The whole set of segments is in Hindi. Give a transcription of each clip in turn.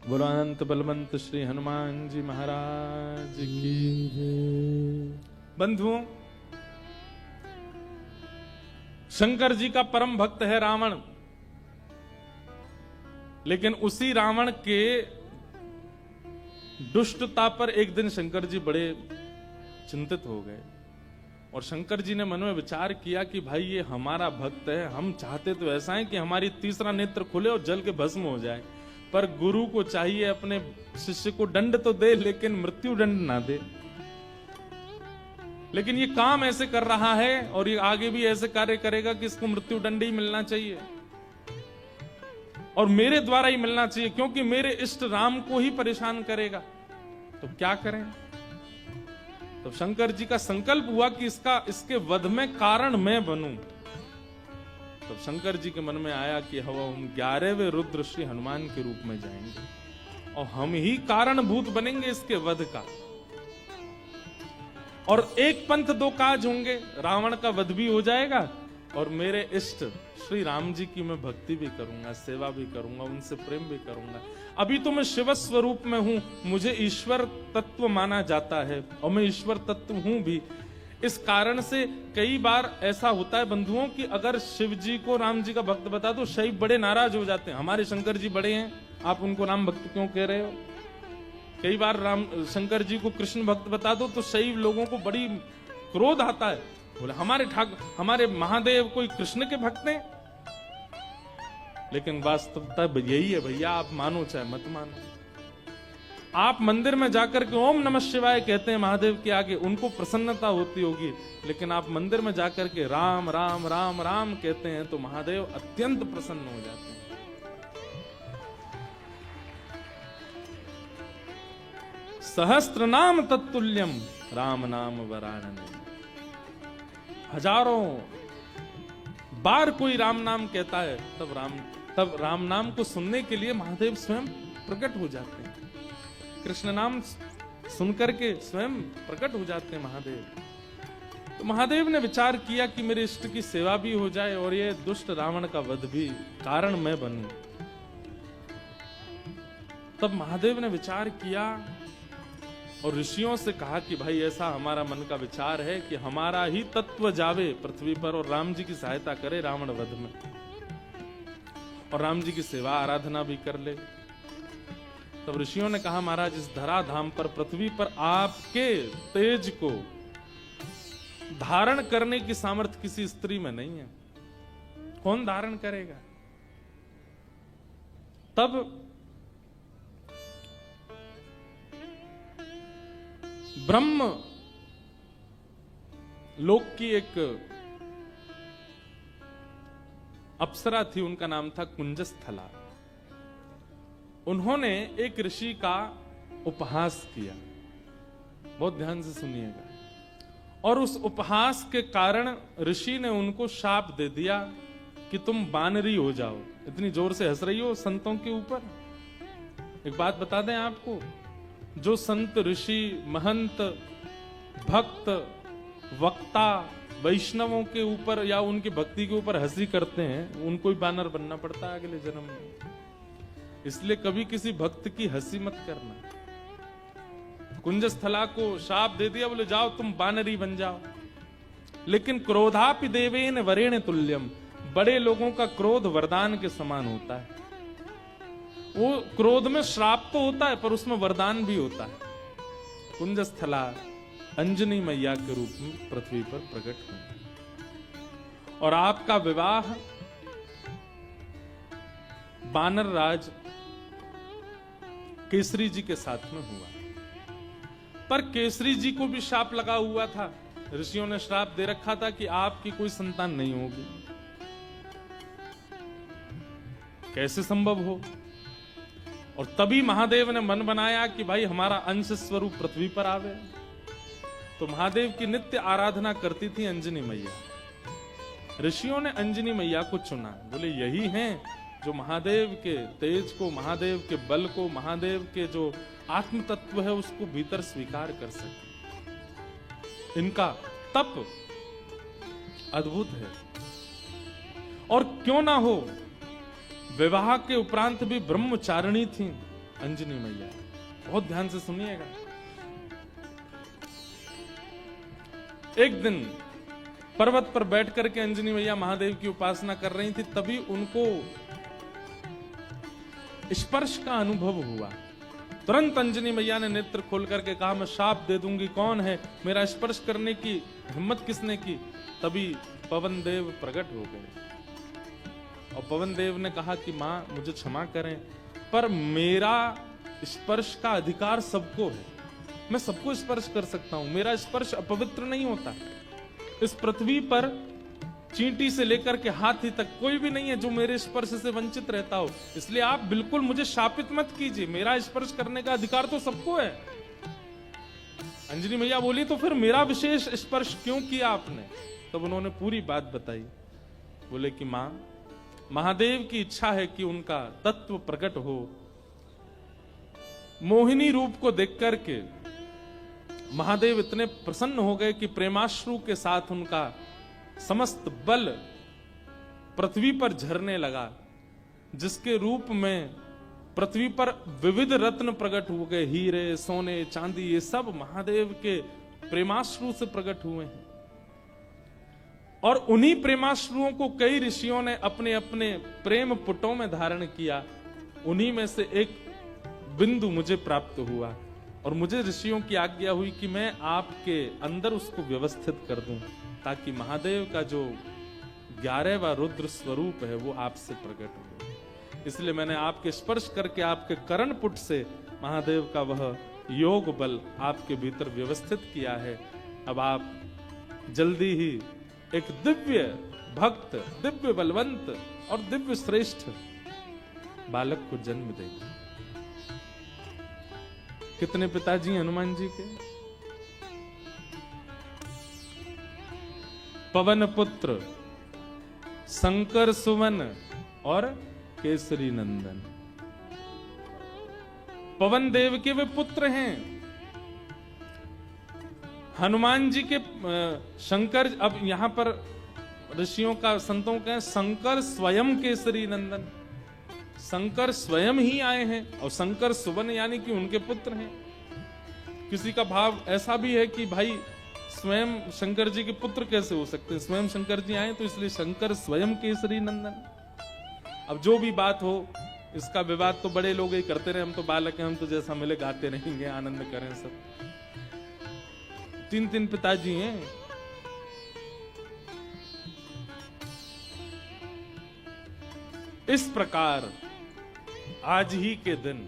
बोलो अनंत बलवंत श्री हनुमान जी महाराज की जय। बंधुओं, शंकर जी का परम भक्त है रावण, लेकिन उसी रावण के दुष्टता पर एक दिन शंकर जी बड़े चिंतित हो गए और शंकर जी ने मन में विचार किया कि भाई ये हमारा भक्त है, हम चाहते तो ऐसा है कि हमारी तीसरा नेत्र खुले और जल के भस्म हो जाए, पर गुरु को चाहिए अपने शिष्य को दंड तो दे लेकिन मृत्यु दंड ना दे। लेकिन ये काम ऐसे कर रहा है और ये आगे भी ऐसे कार्य करेगा कि इसको मृत्यु दंड ही मिलना चाहिए और मेरे द्वारा ही मिलना चाहिए, क्योंकि मेरे इष्ट राम को ही परेशान करेगा। तो क्या करें? तो शंकर जी का संकल्प हुआ कि इसके वध में कारण मैं बनूं। तो शंकर जी के मन में आया कि हम 11वें रुद्र श्री हनुमान के रूप में जाएंगे और हम ही कारणभूत बनेंगे इसके वध का, और एक पंथ दो काज होंगे, रावण का वध भी हो जाएगा और मेरे इष्ट श्री राम जी की मैं भक्ति भी करूंगा, सेवा भी करूंगा, उनसे प्रेम भी करूंगा। अभी तो मैं शिव स्वरूप में हूं, मुझे ईश्वर तत्व माना जाता है और मैं ईश्वर तत्व हूं भी। इस कारण से कई बार ऐसा होता है बंधुओं कि अगर शिव जी को राम जी का भक्त बता दो, शैव बड़े नाराज हो जाते हैं, हमारे शंकर जी बड़े हैं, आप उनको राम भक्त क्यों कह रहे हो। कई बार शंकर जी को कृष्ण भक्त बता दो तो शैव लोगों को बड़ी क्रोध आता है, बोले हमारे महादेव कोई कृष्ण के भक्त हैं। लेकिन वास्तवता यही है भैया, आप मानो चाहे मत मानो। आप मंदिर में जाकर के ओम नमः शिवाय कहते हैं महादेव के आगे, उनको प्रसन्नता होती होगी, लेकिन आप मंदिर में जाकर के राम राम राम राम कहते हैं तो महादेव अत्यंत प्रसन्न हो जाते हैं। सहस्त्र नाम तत्तुल्यम राम नाम वरानने। हजारों बार कोई राम नाम कहता है तब राम नाम को सुनने के लिए महादेव स्वयं प्रकट हो जाते हैं। कृष्ण नाम सुनकर के स्वयं प्रकट हो जाते हैं महादेव। तो महादेव ने विचार किया कि मेरे इष्ट की सेवा भी हो जाए और ये दुष्ट रावण का वध भी कारण मैं बनूं। तब महादेव ने विचार किया और ऋषियों से कहा कि भाई ऐसा हमारा मन का विचार है कि हमारा ही तत्व जावे पृथ्वी पर और राम जी की सहायता करे रावण वध में, और राम जी की सेवा आराधना भी कर ले। तब ऋषियों ने कहा महाराज, इस धराधाम पर पृथ्वी पर आपके तेज को धारण करने की सामर्थ्य किसी स्त्री में नहीं है, कौन धारण करेगा। तब ब्रह्म लोक की एक अप्सरा थी, उनका नाम था कुंजस्थला। उन्होंने एक ऋषि का उपहास किया, बहुत ध्यान से सुनिएगा, और उस उपहास के कारण ऋषि ने उनको शाप दे दिया कि तुम बानरी हो जाओ। इतनी जोर से हंस रही हो संतों के ऊपर। एक बात बता दें आपको, जो संत ऋषि महंत भक्त वक्ता वैष्णवों के ऊपर या उनकी भक्ति के ऊपर हंसी करते हैं, उनको ही बानर बनना पड़ता है अगले जन्म में। इसलिए कभी किसी भक्त की हंसी मत करना। कुंजस्थला को शाप दे दिया, बोले जाओ तुम बानरी बन जाओ। लेकिन क्रोधापि देवेन वरेण तुल्यम, बड़े लोगों का क्रोध वरदान के समान होता है। वो क्रोध में श्राप तो होता है पर उसमें वरदान भी होता है। कुंजस्थला अंजनी मैया के रूप में पृथ्वी पर प्रकट हुई और आपका विवाह बानर राज केसरी जी के साथ में हुआ। पर केसरी जी को भी शाप लगा हुआ था, ऋषियों ने श्राप दे रखा था कि आपकी कोई संतान नहीं होगी। कैसे संभव हो। और तभी महादेव ने मन बनाया कि भाई हमारा अंश स्वरूप पृथ्वी पर आवे। तो महादेव की नित्य आराधना करती थी अंजनी मैया। ऋषियों ने अंजनी मैया को चुना, बोले यही हैं जो महादेव के तेज को, महादेव के बल को, महादेव के जो आत्म तत्व है उसको भीतर स्वीकार कर सके। इनका तप अद्भुत है। और क्यों ना हो, विवाह के उपरांत भी ब्रह्मचारिणी थी अंजनी मैया। बहुत ध्यान से सुनिएगा। एक दिन पर्वत पर बैठ करके अंजनी मैया महादेव की उपासना कर रही थी, तभी उनको स्पर्श का अनुभव हुआ। तुरंत अंजनी मैया ने नेत्र खोल करके कहा, मैं शाप दे दूंगी, कौन है, मेरा स्पर्श करने की हिम्मत किसने की। तभी पवन देव प्रकट हो गए और पवन देव ने कहा कि मां मुझे क्षमा करें, पर मेरा स्पर्श का अधिकार सबको है, मैं सबको स्पर्श कर सकता हूं, मेरा स्पर्श अपवित्र नहीं होता। इस पृथ्वी पर चींटी से लेकर के हाथी तक कोई भी नहीं है जो मेरे स्पर्श से वंचित रहता हो, इसलिए आप बिल्कुल मुझे शापित मत कीजिए, मेरा स्पर्श करने का अधिकार तो सबको है। अंजनी मैया बोली, तो फिर मेरा विशेष स्पर्श क्यों किया आपने। तब उन्होंने पूरी बात बताई। बोले कि मां, महादेव की इच्छा है कि उनका तत्व प्रकट हो। मोहिनी रूप को देख करके महादेव इतने प्रसन्न हो गए कि प्रेमाश्रु के साथ उनका समस्त बल पृथ्वी पर झरने लगा, जिसके रूप में पृथ्वी पर विविध रत्न प्रकट हो गए, हीरे, सोने, चांदी, ये सब महादेव के प्रेमाश्रु से प्रकट हुए हैं। और उन्हीं प्रेमाश्रुओं को कई ऋषियों ने अपने अपने प्रेम पुटों में धारण किया। उन्हीं में से एक बिंदु मुझे प्राप्त हुआ और मुझे ऋषियों की आज्ञा हुई कि मैं आपके अंदर उसको व्यवस्थित कर दूं, ताकि महादेव का जो 11वां रुद्र स्वरूप है वो आपसे प्रकट हो। इसलिए मैंने आपके स्पर्श करके आपके कर्ण पुट से महादेव का वह योग बल आपके भीतर व्यवस्थित किया है। अब आप जल्दी ही एक दिव्य भक्त, दिव्य बलवंत और दिव्य श्रेष्ठ बालक को जन्म देंगे। कितने पिताजी हनुमान जी के? पवन पुत्र, शंकर सुवन और केसरी नंदन। पवन देव के वे पुत्र हैं। हनुमान जी के शंकर, अब यहां पर ऋषियों का, संतों का शंकर स्वयं केसरी नंदन, शंकर स्वयं ही आए हैं और शंकर सुवन यानी कि उनके पुत्र हैं। किसी का भाव ऐसा भी है कि भाई स्वयं शंकर जी के पुत्र कैसे हो सकते हैं, स्वयं शंकर जी आए तो इसलिए शंकर स्वयं केसरी नंदन। अब जो भी बात हो, इसका विवाद तो बड़े लोग ही करते रहे, हम तो बालक हैं, हम तो जैसा मिले गाते रहेंगे, आनंद करें सब। 3 पिताजी हैं। इस प्रकार आज ही के दिन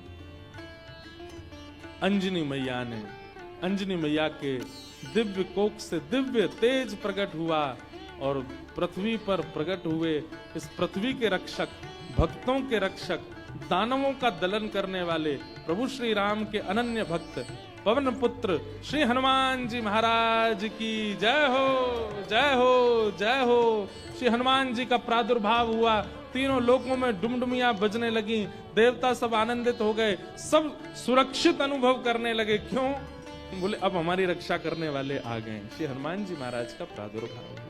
अंजनी मैया ने, अंजनी मैया के दिव्य कोख से दिव्य तेज प्रकट हुआ और पृथ्वी पर प्रकट हुए इस पृथ्वी के रक्षक, भक्तों के रक्षक, दानवों का दलन करने वाले प्रभु श्री राम के अनन्य भक्त पवन पुत्र श्री हनुमान जी महाराज की जय हो, जय हो, जय हो। श्री हनुमान जी का प्रादुर्भाव हुआ, तीनों लोकों में डुमडुमियां बजने लगी, देवता सब आनंदित हो गए, सब सुरक्षित अनुभव करने लगे। क्यों? बोले अब हमारी रक्षा करने वाले आ गए। श्री हनुमान जी महाराज का प्रादुर्भाव हुआ।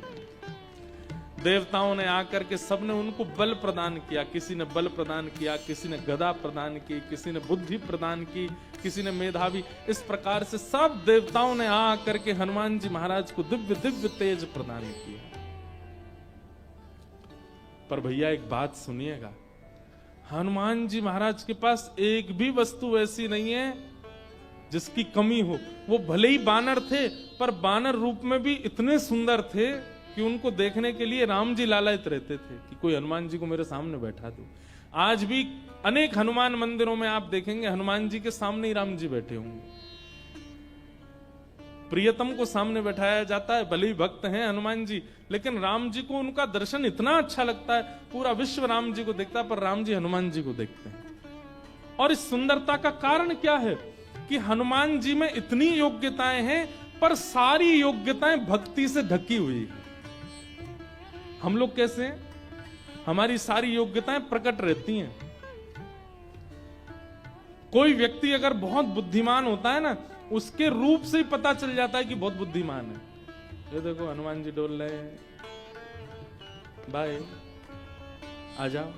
देवताओं ने आकर के सबने उनको बल प्रदान किया, किसी ने बल प्रदान किया, किसी ने गदा प्रदान की, किसी ने बुद्धि प्रदान की, किसी ने मेधावी। इस प्रकार से सब देवताओं ने आकर के हनुमान जी महाराज को दिव्य दिव्य तेज प्रदान किया। पर भैया एक बात सुनिएगा, हनुमान जी महाराज के पास एक भी वस्तु ऐसी नहीं है जिसकी कमी हो। वो भले ही बानर थे, पर बानर रूप में भी इतने सुंदर थे कि उनको देखने के लिए राम जी लालायित रहते थे कि कोई हनुमान जी को मेरे सामने बैठा दो। आज भी अनेक हनुमान मंदिरों में आप देखेंगे हनुमान जी के सामने ही राम जी बैठे होंगे। प्रियतम को सामने बैठाया जाता है, भले ही भक्त हैं हनुमान जी, लेकिन राम जी को उनका दर्शन इतना अच्छा लगता है, पूरा विश्व राम जी को देखता है, पर राम जी हनुमान जी को देखते हैं। और इस सुंदरता का कारण क्या है कि हनुमान जी में इतनी योग्यताएं हैं, पर सारी योग्यताएं भक्ति से ढकी हुई है। हम लोग कैसे हैं? हमारी सारी योग्यताएं प्रकट रहती हैं। कोई व्यक्ति अगर बहुत बुद्धिमान होता है ना, उसके रूप से ही पता चल जाता है कि बहुत बुद्धिमान है। ये देखो हनुमान जी डोल रहे हैं, बाय आ जाओ।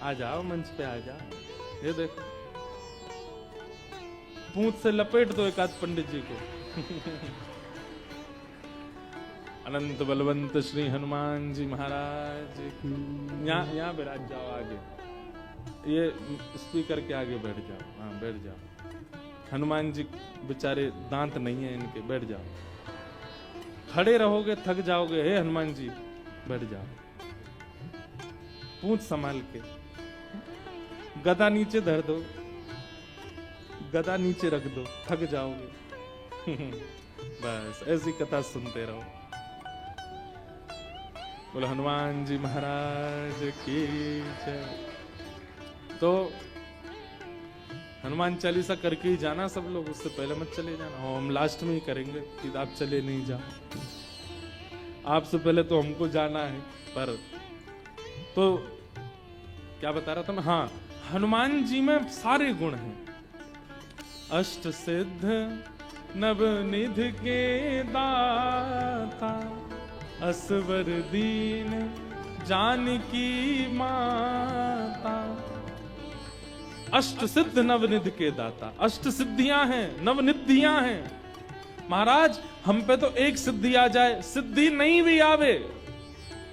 आ जाओ मंच पे, आ जाओ। ये देखो, पूंछ से लपेट दो एक आध पंडित जी को। अनंत बलवंत श्री हनुमान जी महाराज, यहाँ बैठ जाओ आगे, ये स्पीकर के आगे बैठ जाओ। हाँ बैठ जाओ। हनुमान जी बेचारे दांत नहीं है इनके, बैठ जाओ। खड़े रहोगे थक जाओगे। हे हनुमान जी बैठ जाओ, पूंछ संभाल के। गदा नीचे धर दो, गदा नीचे रख दो, थक जाओगे। बस ऐसी कथा सुनते रहो। बोलो हनुमान जी महाराज की जय। तो हनुमान चालीसा करके ही जाना सब लोग, उससे पहले मत चले जाना। हम लास्ट में ही करेंगे कि आप चले नहीं जाओ, आपसे पहले तो हमको जाना है। पर तो क्या बता रहा था मैं? हाँ, हनुमान जी में सारे गुण हैं। अष्ट सिद्ध नवनिधि के दाता, असवर दीन जानकी माता। अष्ट सिद्ध नवनिधि के दाता, अष्ट सिद्धियां हैं, नवनिधियां हैं। महाराज हम पे तो एक सिद्धि आ जाए, सिद्धि नहीं भी आवे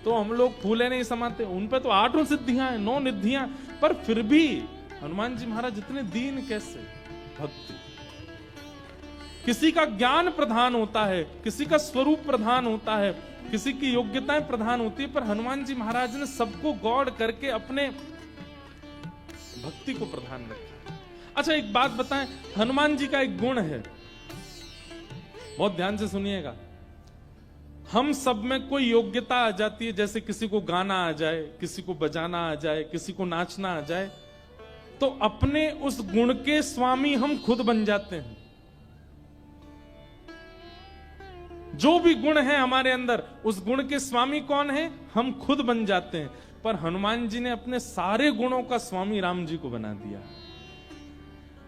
तो हम लोग फूले नहीं समाते। उन पे तो 8 सिद्धियां हैं, 9 निधियां, पर फिर भी हनुमान जी महाराज इतने दीन कैसे? भक्ति। किसी का ज्ञान प्रधान होता है, किसी का स्वरूप प्रधान होता है, किसी की योग्यताएं प्रधान होती है, पर हनुमान जी महाराज ने सबको गौड़ करके अपने भक्ति को प्रधान रखा। अच्छा एक बात बताएं, हनुमान जी का एक गुण है, बहुत ध्यान से सुनिएगा। हम सब में कोई योग्यता आ जाती है, जैसे किसी को गाना आ जाए, किसी को बजाना आ जाए, किसी को नाचना आ जाए, तो अपने उस गुण के स्वामी हम खुद बन जाते हैं। जो भी गुण है हमारे अंदर, उस गुण के स्वामी कौन है? हम खुद बन जाते हैं। पर हनुमान जी ने अपने सारे गुणों का स्वामी राम जी को बना दिया।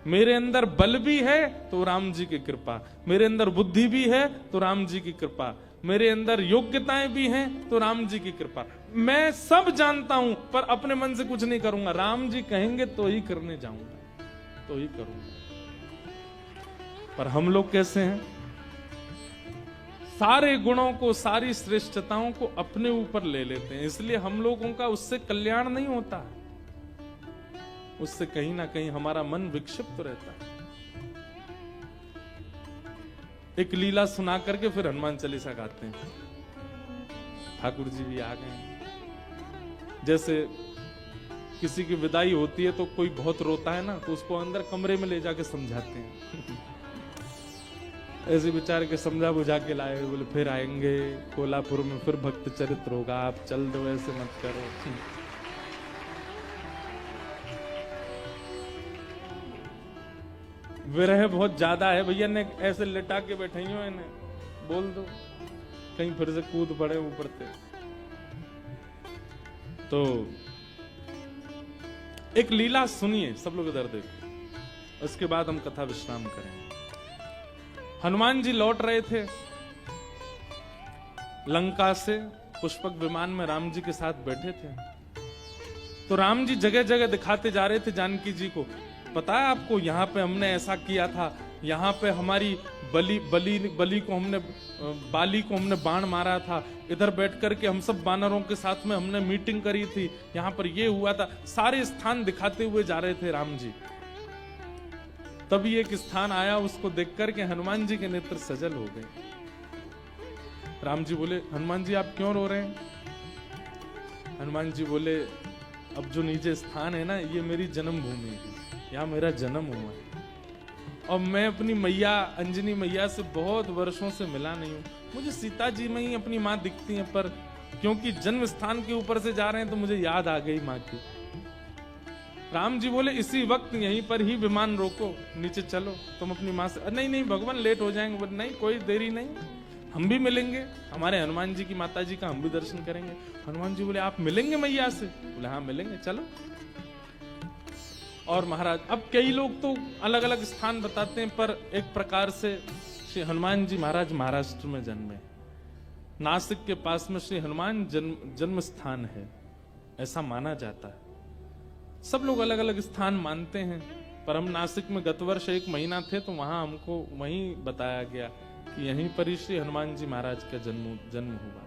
मेरे अंदर बल भी है तो राम जी की कृपा, मेरे अंदर बुद्धि भी है तो राम जी की कृपा, मेरे अंदर योग्यताएं भी हैं तो राम जी की कृपा। मैं सब जानता हूं पर अपने मन से कुछ नहीं करूंगा, राम जी कहेंगे तो ही करने जाऊंगा, तो ही करूंगा। पर हम लोग कैसे हैं? सारे गुणों को, सारी श्रेष्ठताओं को अपने ऊपर ले लेते हैं, इसलिए हम लोगों का उससे कल्याण नहीं होता, उससे कहीं ना कहीं हमारा मन विक्षिप्त रहता है। एक लीला सुना करके फिर हनुमान चालीसा गाते हैं। ठाकुर जी भी आ गए। जैसे किसी की विदाई होती है तो कोई बहुत रोता है ना, तो उसको अंदर कमरे में ले जाके समझाते हैं। ऐसे बेचारे के समझा बुझा के लाए, बोले फिर आएंगे कोल्हापुर में, फिर भक्त चरित्र होगा, आप चल दो, ऐसे मत करो। विरह बहुत ज्यादा है भैया, ने ऐसे लिटा के बैठे हो, इन्हें बोल दो कहीं फिर से कूद पड़े ऊपर से। तो एक लीला सुनिए सब लोग, इधर देखो, उसके बाद हम कथा विश्राम करेंगे। हनुमान जी लौट रहे थे लंका से, पुष्पक विमान में राम जी के साथ बैठे थे। तो राम जी जगह जगह दिखाते जा रहे थे जानकी जी को, पता है आपको यहाँ पे हमने ऐसा किया था, यहाँ पे हमारी बाली को हमने बाण मारा था, इधर बैठ करके हम सब बानरों के साथ में हमने मीटिंग करी थी, यहाँ पर ये हुआ था। सारे स्थान दिखाते हुए जा रहे थे राम जी। तभी एक स्थान आया, उसको देख करके हनुमान जी के नेत्र सजल हो गए। राम जी बोले, हनुमान जी आप क्यों रो रहे हैं? हनुमान जी बोले, अब जो नीचे स्थान है ना, ये मेरी जन्मभूमि है, यहाँ मेरा जन्म हुआ है, और मैं अपनी मैया अंजनी मैया से बहुत वर्षों से मिला नहीं हूँ। मुझे सीता जी में ही अपनी माँ दिखती है, पर क्योंकि जन्म स्थान के ऊपर से जा रहे हैं तो मुझे याद आ गई माँ की। राम जी बोले, इसी वक्त यहीं पर ही विमान रोको, नीचे चलो, तुम अपनी माँ से। नहीं नहीं भगवान लेट हो जाएंगे। बोले नहीं, कोई देरी नहीं, हम भी मिलेंगे, हमारे हनुमान जी की माता जी का हम भी दर्शन करेंगे। हनुमान जी बोले, आप मिलेंगे मैया से? बोले हाँ मिलेंगे, चलो। और महाराज, अब कई लोग तो अलग अलग स्थान बताते हैं, पर एक प्रकार से श्री हनुमान जी महाराज महाराष्ट्र में जन्मे, नासिक के पास में श्री हनुमान जन्म स्थान है, ऐसा माना जाता है। सब लोग अलग अलग स्थान मानते हैं, पर हम नासिक में गत वर्ष 1 महीना थे तो वहां हमको वहीं बताया गया कि यहीं पर ही श्री हनुमान जी महाराज का जन्म हुआ।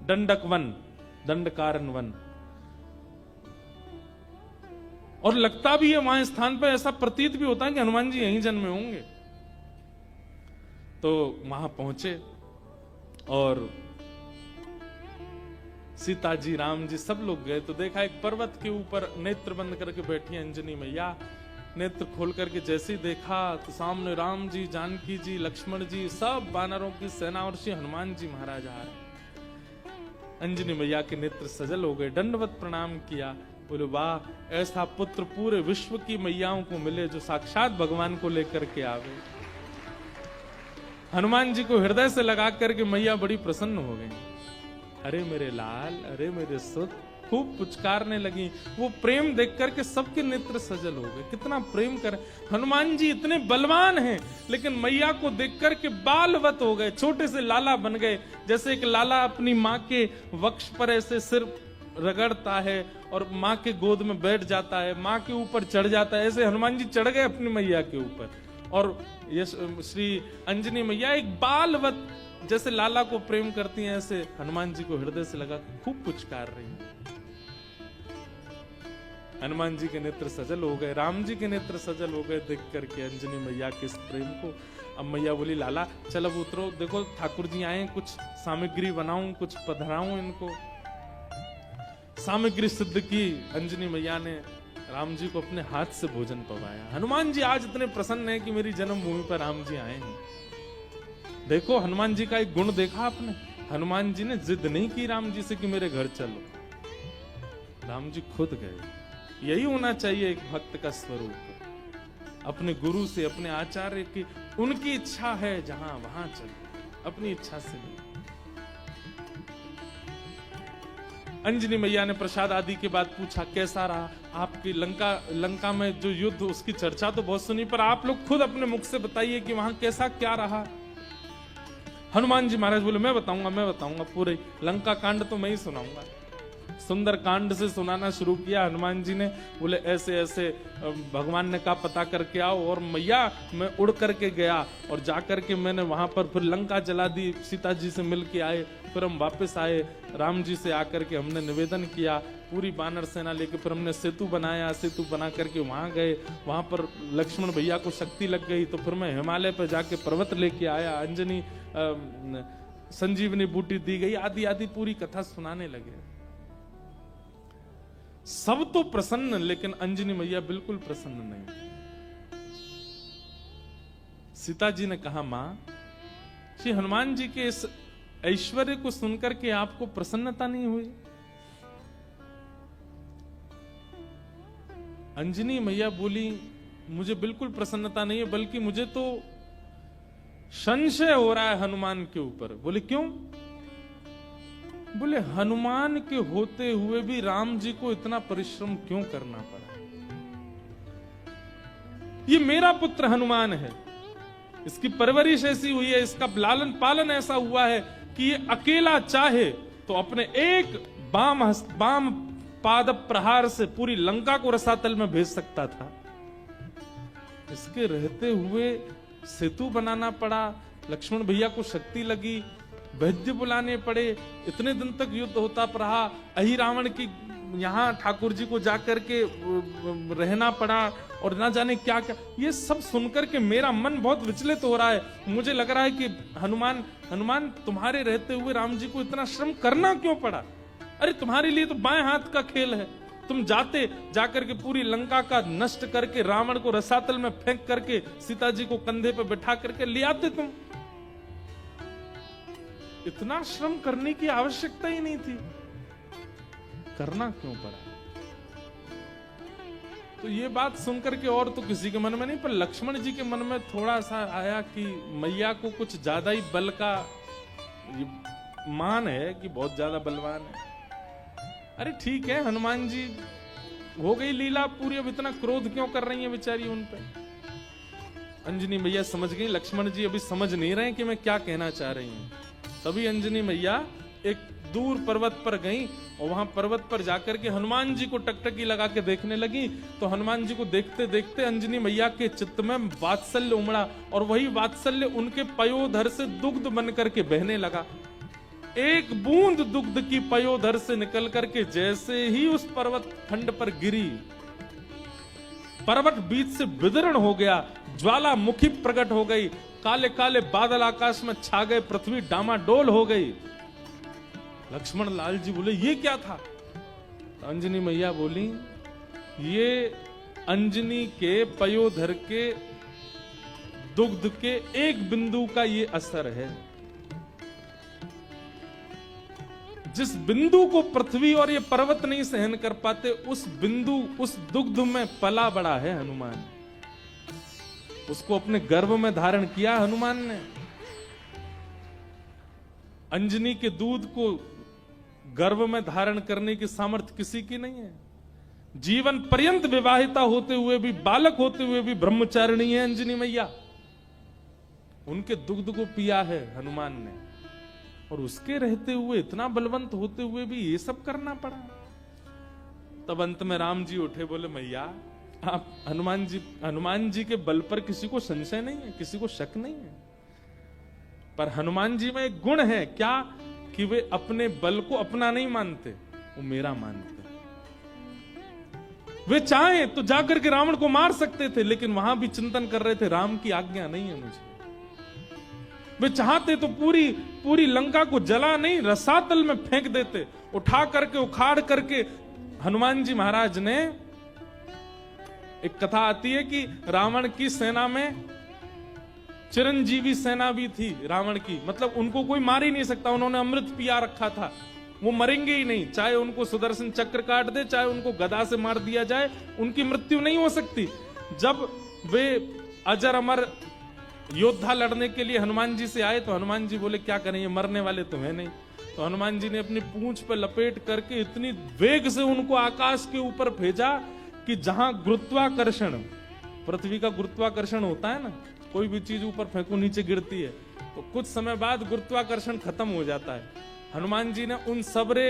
दंडक वन, दंडकारन वन। और लगता भी है वहां स्थान पर, ऐसा प्रतीत भी होता है कि हनुमान जी यहीं जन्मे होंगे। तो वहां पहुंचे और सीता जी, राम जी सब लोग गए तो देखा एक पर्वत के ऊपर नेत्र बंद करके बैठी अंजनी मैया। नेत्र खोल करके जैसे ही देखा तो सामने राम जी, जानकी जी, लक्ष्मण जी, सब वानरों की सेना और श्री हनुमान जी महाराज आ रहे। अंजनी मैया के नेत्र सजल हो गए, दंडवत प्रणाम किया, बोले वाह, ऐसा पुत्र पूरे विश्व की मैयाओं को मिले जो साक्षात भगवान को लेकर के आवे। हनुमान जी को हृदय से लगा करके मैया बड़ी प्रसन्न हो गई। अरे मेरे लाल, अरे मेरे सुत, खूब पुचकारने लगी। वो प्रेम देख करके सबके नेत्र सजल हो गए। कितना प्रेम कर, हनुमान जी इतने बलवान हैं लेकिन मैया को देख करके बालवत हो गए, छोटे से लाला बन गए। जैसे एक लाला अपनी माँ के वक्ष पर ऐसे सिर रगड़ता है और माँ के गोद में बैठ जाता है, माँ के ऊपर चढ़ जाता है, ऐसे हनुमान जी चढ़ गए अपनी मैया के ऊपर। और ये श्री अंजनी मैया एक बालवत जैसे लाला को प्रेम करती हैं, ऐसे हनुमान जी को हृदय से लगा खूब पुचकार रही हैं। हनुमान जी के नेत्र सजल हो गए, राम जी के नेत्र सजल हो गए देख करके अंजनी मैया के इस प्रेम को। अब मैया बोली लाला चल अब उतरो, देखो ठाकुर जी आए, कुछ सामग्री बनाऊं, कुछ पधराऊं इनको। सामग्री सिद्ध की अंजनी मैया ने, राम जी को अपने हाथ से भोजन पवाया। हनुमान जी आज इतने प्रसन्न हैं कि मेरी जन्मभूमि पर राम जी आए हैं। देखो हनुमान जी का एक गुण देखा आपने, हनुमान जी ने जिद नहीं की राम जी से कि मेरे घर चलो, राम जी खुद गए। यही होना चाहिए एक भक्त का स्वरूप, अपने गुरु से, अपने आचार्य की, उनकी इच्छा है जहां वहां चलो, अपनी इच्छा से नहीं। अंजनी मैया ने प्रसाद आदि के बाद पूछा कैसा रहा आपकी लंका में जो युद्ध, उसकी चर्चा तो बहुत सुनी, पर आप लोग खुद अपने मुख से बताइए कि वहां कैसा क्या रहा। हनुमान जी महाराज बोले मैं बताऊंगा, पूरे लंका कांड तो मैं ही सुनाऊंगा। सुंदर कांड से सुनाना शुरू किया हनुमान जी ने। बोले ऐसे ऐसे भगवान ने कहा पता करके आओ, और मैया मैं उड़ करके गया और जाकर के मैंने वहां पर फिर लंका जला दी, सीता जी से मिल के आए, फिर हम वापस आए, राम जी से आकर के हमने निवेदन किया, पूरी बानर सेना लेके फिर हमने सेतु बनाया, सेतु बना करके वहां गए, वहां पर लक्ष्मण भैया को शक्ति लग गई तो फिर मैं हिमालय पर जाके पर्वत लेके आया, अंजनी संजीवनी बूटी दी गई, आदि आदि पूरी कथा सुनाने लगे। सब तो प्रसन्न, लेकिन अंजनी मैया बिल्कुल प्रसन्न नहीं। सीता जी ने कहा मां, श्री हनुमान जी के इस ऐश्वर्य को सुनकर के आपको प्रसन्नता नहीं हुई? अंजनी मैया बोली मुझे बिल्कुल प्रसन्नता नहीं है, बल्कि मुझे तो संशय हो रहा है हनुमान के ऊपर। बोले क्यों? बोले हनुमान के होते हुए भी राम जी को इतना परिश्रम क्यों करना पड़ा? ये मेरा पुत्र हनुमान है, इसकी परवरिश ऐसी हुई है, इसका लालन पालन ऐसा हुआ है कि ये अकेला चाहे तो अपने एक बाम पाद प्रहार से पूरी लंका को रसातल में भेज सकता था। इसके रहते हुए सेतु बनाना पड़ा, लक्ष्मण भैया को शक्ति लगी, वैद्य बुलाने पड़े, इतने दिन तक युद्ध होता रहा, अहि रावण की यहाँ ठाकुर जी को जाकर के रहना पड़ा और ना जाने क्या क्या। ये सब सुनकर के मेरा मन बहुत विचलित हो रहा है। मुझे लग रहा है कि हनुमान तुम्हारे रहते हुए राम जी को इतना श्रम करना क्यों पड़ा? अरे तुम्हारे लिए तो बाएं हाथ का खेल है, तुम जाकर के पूरी लंका का नष्ट करके रावण को रसातल में फेंक करके सीता जी को कंधे पे बैठा करके ले आते। तुम इतना श्रम करने की आवश्यकता ही नहीं थी, करना क्यों पड़ा? तो ये बात सुनकर के और तो किसी के मन में नहीं, पर लक्ष्मण जी के मन में थोड़ा सा आया कि मैया को कुछ ज्यादा ही बल का मान है कि बहुत ज्यादा बलवान है। अरे ठीक है, हनुमान जी हो गई लीला पूरी, अब इतना क्रोध क्यों कर रही है बेचारी उन पे? अंजनी मैया समझ गई लक्ष्मण जी अभी समझ नहीं रहे कि मैं क्या कहना चाह रही हूं। तभी अंजनी मैया एक दूर पर्वत पर गई और वहां पर्वत पर जाकर के हनुमान जी को टकटकी लगा के देखने लगी। तो हनुमान जी को देखते देखते अंजनी मैया के चित्त में वात्सल्य उमड़ा और वही वात्सल्य उनके पयोधर से दुग्ध बन करके बहने लगा। एक बूंद दुग्ध की पयोधर से निकल करके जैसे ही उस पर्वत खंड पर गिरी, पर्वत बीच से विदीर्ण हो गया, ज्वालामुखी प्रकट हो गई, काले काले बादल आकाश में छा गए, पृथ्वी डामाडोल हो गई। लक्ष्मण लाल जी बोले ये क्या था? तो अंजनी मैया बोली ये अंजनी के पयोधर के दुग्ध के एक बिंदु का ये असर है। जिस बिंदु को पृथ्वी और ये पर्वत नहीं सहन कर पाते, उस बिंदु, उस दुग्ध में पला बड़ा है हनुमान। उसको अपने गर्भ में धारण किया हनुमान ने। अंजनी के दूध को गर्भ में धारण करने की सामर्थ्य किसी की नहीं है। जीवन पर्यंत विवाहिता होते हुए भी, बालक होते हुए भी ब्रह्मचारिणी है अंजनी मैया। उनके दुग्ध को पिया है हनुमान ने, और उसके रहते हुए, इतना बलवंत होते हुए भी ये सब करना पड़ा। तब अंत में राम जी उठे, बोले मैया आप हनुमान जी के बल पर किसी को संशय नहीं है, किसी को शक नहीं है, पर हनुमान जी में एक गुण है क्या कि वे अपने बल को अपना नहीं मानते, वो मेरा मानते। वे चाहे तो जाकर के रावण को मार सकते थे, लेकिन वहां भी चिंतन कर रहे थे राम की आज्ञा नहीं है मुझे। वे चाहते तो पूरी लंका को जला नहीं, रसातल में फेंक देते, उठा करके उखाड़ करके। हनुमान जी महाराज ने, एक कथा आती है कि रावण की सेना में चिरंजीवी सेना भी थी रावण की, मतलब उनको कोई मार ही नहीं सकता, उन्होंने अमृत पिया रखा था, वो मरेंगे ही नहीं, चाहे उनको सुदर्शन चक्र काट दे, चाहे उनको गदा से मार दिया जाए, उनकी मृत्यु नहीं हो सकती। जब वे अजर अमर योद्धा लड़ने के लिए हनुमान जी से आए तो हनुमान जी बोले क्या करें, ये मरने वाले तो है नहीं। तो हनुमान जी ने अपनी पूंछ पर लपेट करके इतनी वेग से उनको आकाश के ऊपर भेजा कि जहां गुरुत्वाकर्षण, पृथ्वी का गुरुत्वाकर्षण होता है ना, कोई भी चीज ऊपर फेंको नीचे गिरती है, तो कुछ समय बाद गुरुत्वाकर्षण खत्म हो जाता है। हनुमान जी ने उन सबरे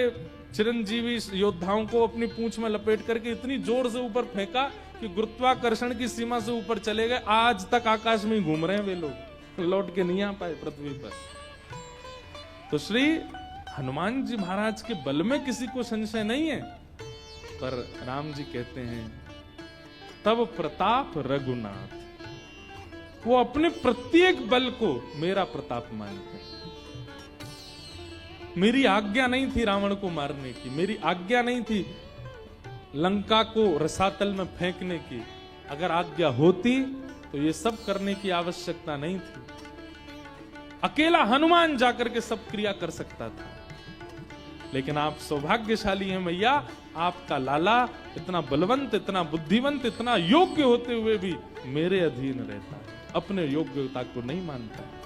चिरंजीवी योद्धाओं को अपनी पूंछ में लपेट करके इतनी जोर से ऊपर फेंका कि गुरुत्वाकर्षण की सीमा से ऊपर चले गए। आज तक आकाश में ही घूम रहे हैं वे लोग, लौट के नहीं आ पाए पृथ्वी पर। तो श्री हनुमान जी महाराज के बल में किसी को संशय नहीं है, पर राम जी कहते हैं तब प्रताप रघुनाथ, वो अपने प्रत्येक बल को मेरा प्रताप मानते हैं। मेरी आज्ञा नहीं थी रावण को मारने की, मेरी आज्ञा नहीं थी लंका को रसातल में फेंकने की। अगर आज्ञा होती तो ये सब करने की आवश्यकता नहीं थी। अकेला हनुमान जाकर के सब क्रिया कर सकता था, लेकिन आप सौभाग्यशाली हैं मैया, आपका लाला इतना बलवंत, इतना बुद्धिवंत, इतना योग्य होते हुए भी मेरे अधीन रहता है, अपने योग्यता को नहीं मानता है।